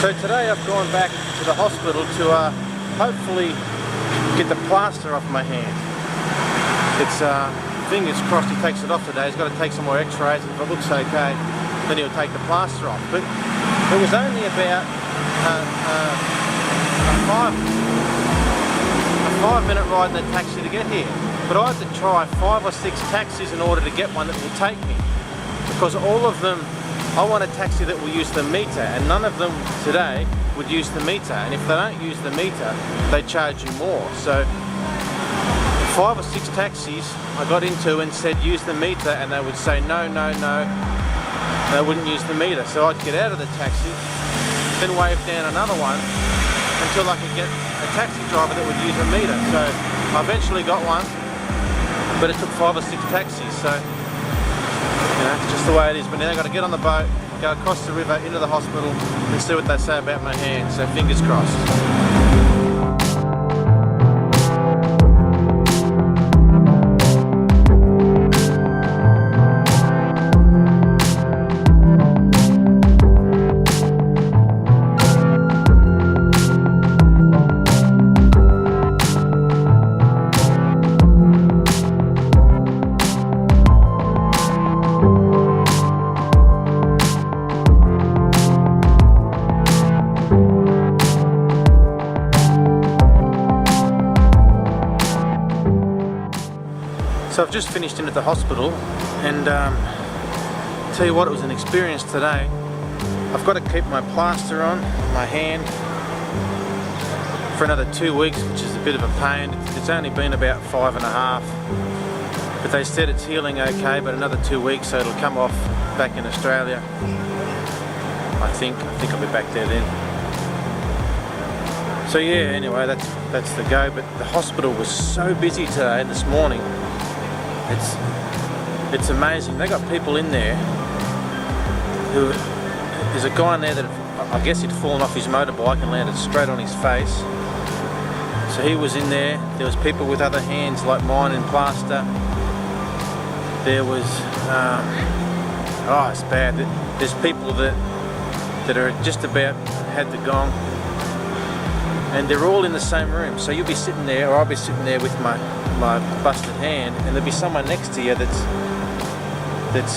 So today I've gone back to the hospital to hopefully get the plaster off my hand. It's fingers crossed he takes it off today. He's got to take some more x-rays, and if it looks okay then he'll take the plaster off. But it was only about a 5-minute ride in a taxi to get here. But I had to try 5 or 6 taxis in order to get one that will take me, because all of them, I want a taxi that will use the meter, and none of them today would use the meter, and if they don't use the meter they charge you more. So 5 or 6 taxis I got into and said use the meter, and they would say no, no, no, they wouldn't use the meter. So I'd get out of the taxi, then wave down another one until I could get a taxi driver that would use a meter. So I eventually got one, but it took 5 or 6 taxis. So you know, it's just the way it is. But now I've got to get on the boat, go across the river into the hospital and see what they say about my hand. So fingers crossed. So I've just finished in at the hospital, and tell you what, it was an experience today. I've got to keep my plaster on my hand for another 2 weeks, which is a bit of a pain. It's only been about 5.5, but they said it's healing okay, but another 2 weeks, so it'll come off back in Australia. I think I'll be back there then. So yeah, anyway, that's the go. But the hospital was so busy today, this morning. It's amazing. They got people in there who, there's a guy in there that I guess he'd fallen off his motorbike and landed straight on his face. So he was in there. There was people with other hands like mine in plaster. There was oh, it's bad. There's people that are just about had the gong, and they're all in the same room. So you'll be sitting there, or I'll be sitting there with my busted hand, and there'll be someone next to you that's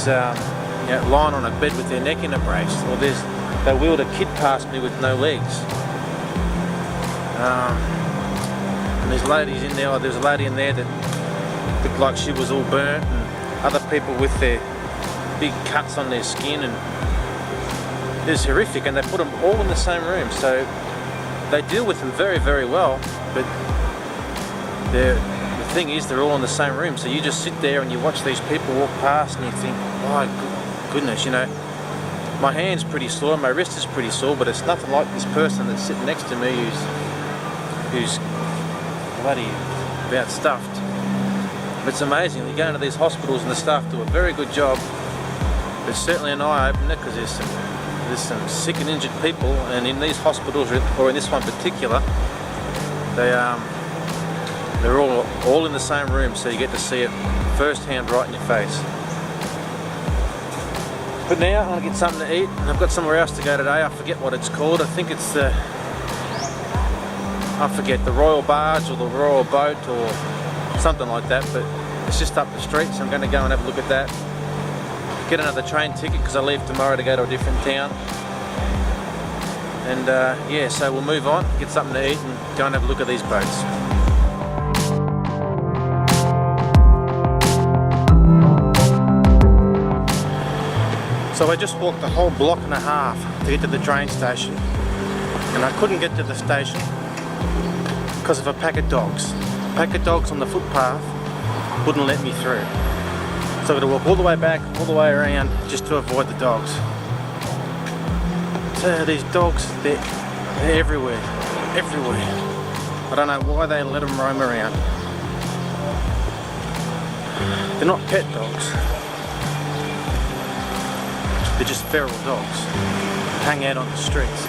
you know, lying on a bed with their neck in a brace, or they wheeled a kid past me with no legs. And there's ladies in there, or there's a lady in there that looked like she was all burnt, and other people with their big cuts on their skin, and it was horrific. And they put them all in the same room, so they deal with them very, very well, but the thing is, they're all in the same room, so you just sit there and you watch these people walk past and you think, oh goodness, you know, my hand's pretty sore, my wrist is pretty sore, but it's nothing like this person that's sitting next to me who's bloody about stuffed. It's amazing. You go into these hospitals and the staff do a very good job. It's certainly an eye-opener, because there's some sick and injured people, and in these hospitals, or in this one particular, they're all in the same room, so you get to see it firsthand right in your face. But now I'm going to get something to eat, and I've got somewhere else to go today. I forget what it's called. I think it's the Royal Barge or the Royal Boat or something like that, but it's just up the street, so I'm going to go and have a look at that. Get another train ticket, because I leave tomorrow to go to a different town. And yeah, so we'll move on, get something to eat, and go and have a look at these boats. So I just walked a whole 1.5 blocks to get to the train station, and I couldn't get to the station because of a pack of dogs. A pack of dogs on the footpath wouldn't let me through. So I've got to walk all the way back, all the way around, just to avoid the dogs. So these dogs, they're everywhere, everywhere. I don't know why they let them roam around. They're not pet dogs. They're just feral dogs. Hang out on the streets.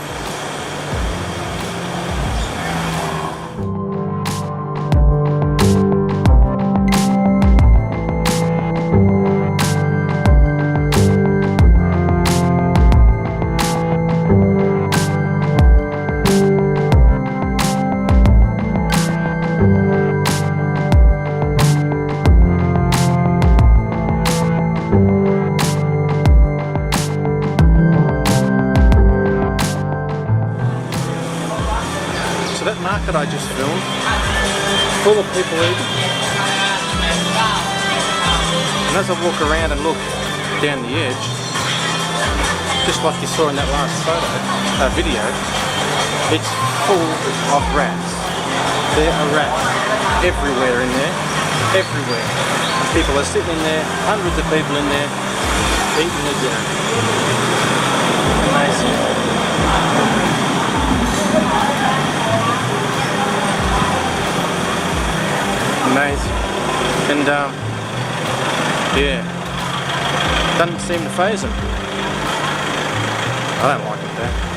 market I just filmed, full of people eating. And as I walk around and look down the edge, just like you saw in that last video, it's full of rats. There are rats everywhere in there, everywhere. And people are sitting in there, hundreds of people in there, eating their dinner. Amazing. Amazing. And yeah, doesn't seem to faze them. I don't like it though.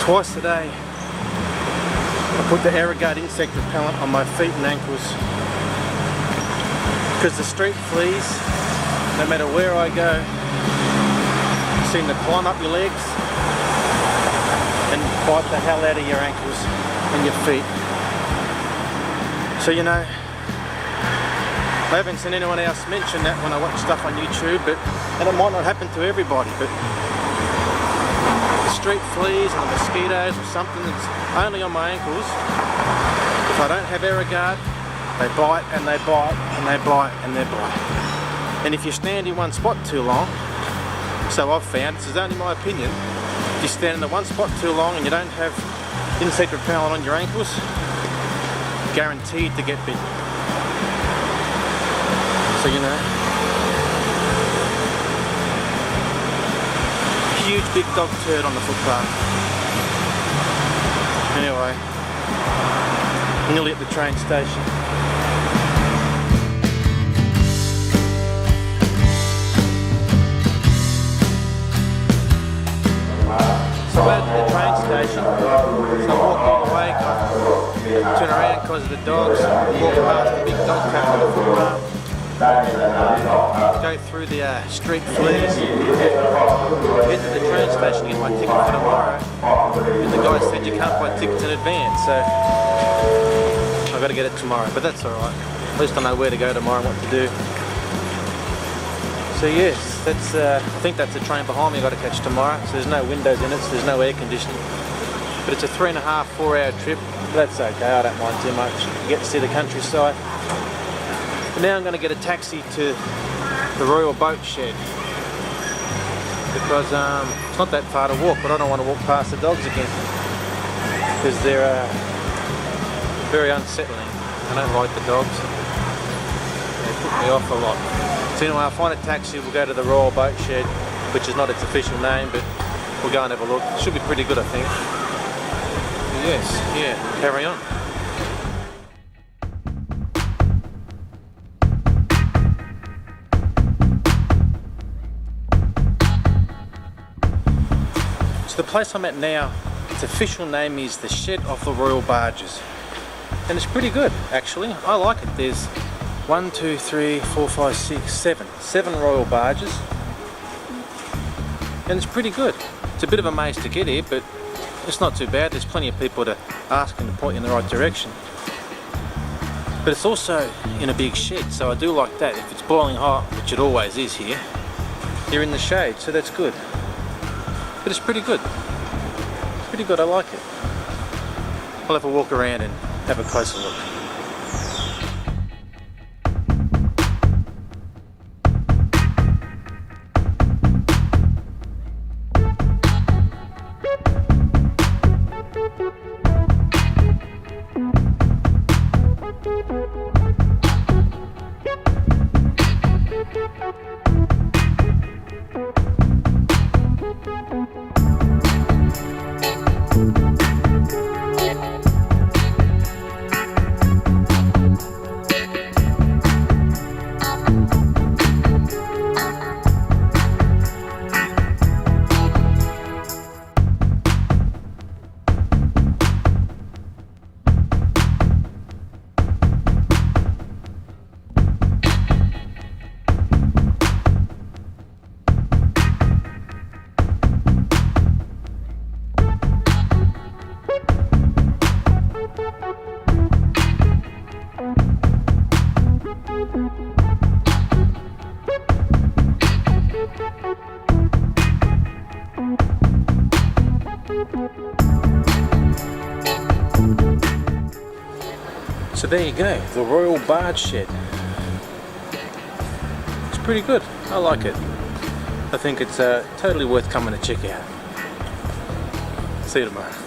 Twice a day I put the Aerogard insect repellent on my feet and ankles because the street fleas, no matter where I go, seem to climb up your legs and bite the hell out of your ankles and your feet. So you know, I haven't seen anyone else mention that when I watch stuff on YouTube, and it might not happen to everybody, but street fleas and the mosquitoes or something that's only on my ankles, if I don't have Aerogard, they bite and they bite and they bite and they bite. And if you stand in one spot too long, so I've found, this is only my opinion, if you stand in the one spot too long and you don't have insect repellent on your ankles, guaranteed to get bitten. So you know, huge big dog turd on the footpath. Anyway, nearly at the train station. So I went to the train station, so I walked all the way, turn around because of the dogs, walk past the big dog trap on the footpath. Go through the street fleas, get to the train station, get my ticket for tomorrow, and the guy said you can't buy tickets in advance, so I've got to get it tomorrow, but that's alright, at least I know where to go tomorrow and what to do. So yes, that's I think that's the train behind me I've got to catch tomorrow, so there's no windows in it, so there's no air conditioning, but it's a 3.5, 4 hour trip, but that's okay, I don't mind too much, you get to see the countryside. Now I'm going to get a taxi to the Royal Boat Shed because it's not that far to walk, but I don't want to walk past the dogs again because they're very unsettling. I don't like the dogs. They put me off a lot. So anyway, I'll find a taxi, we'll go to the Royal Boat Shed, which is not its official name, but we'll go and have a look. It should be pretty good, I think. Yes, yeah, carry on. So the place I'm at now, its official name is the Shed of the Royal Barges, and it's pretty good actually. I like it. There's 1, 2, 3, 4, 5, 6, 7 royal barges, and it's pretty good. It's a bit of a maze to get here, but it's not too bad. There's plenty of people to ask and to point you in the right direction. But it's also in a big shed, so I do like that. If it's boiling hot, which it always is here, you're in the shade, so that's good. But it's pretty good. It's pretty good, I like it. I'll have a walk around and have a closer look. So there you go, the Royal Barge Shed. It's pretty good, I like it. I think it's totally worth coming to check out. See you tomorrow.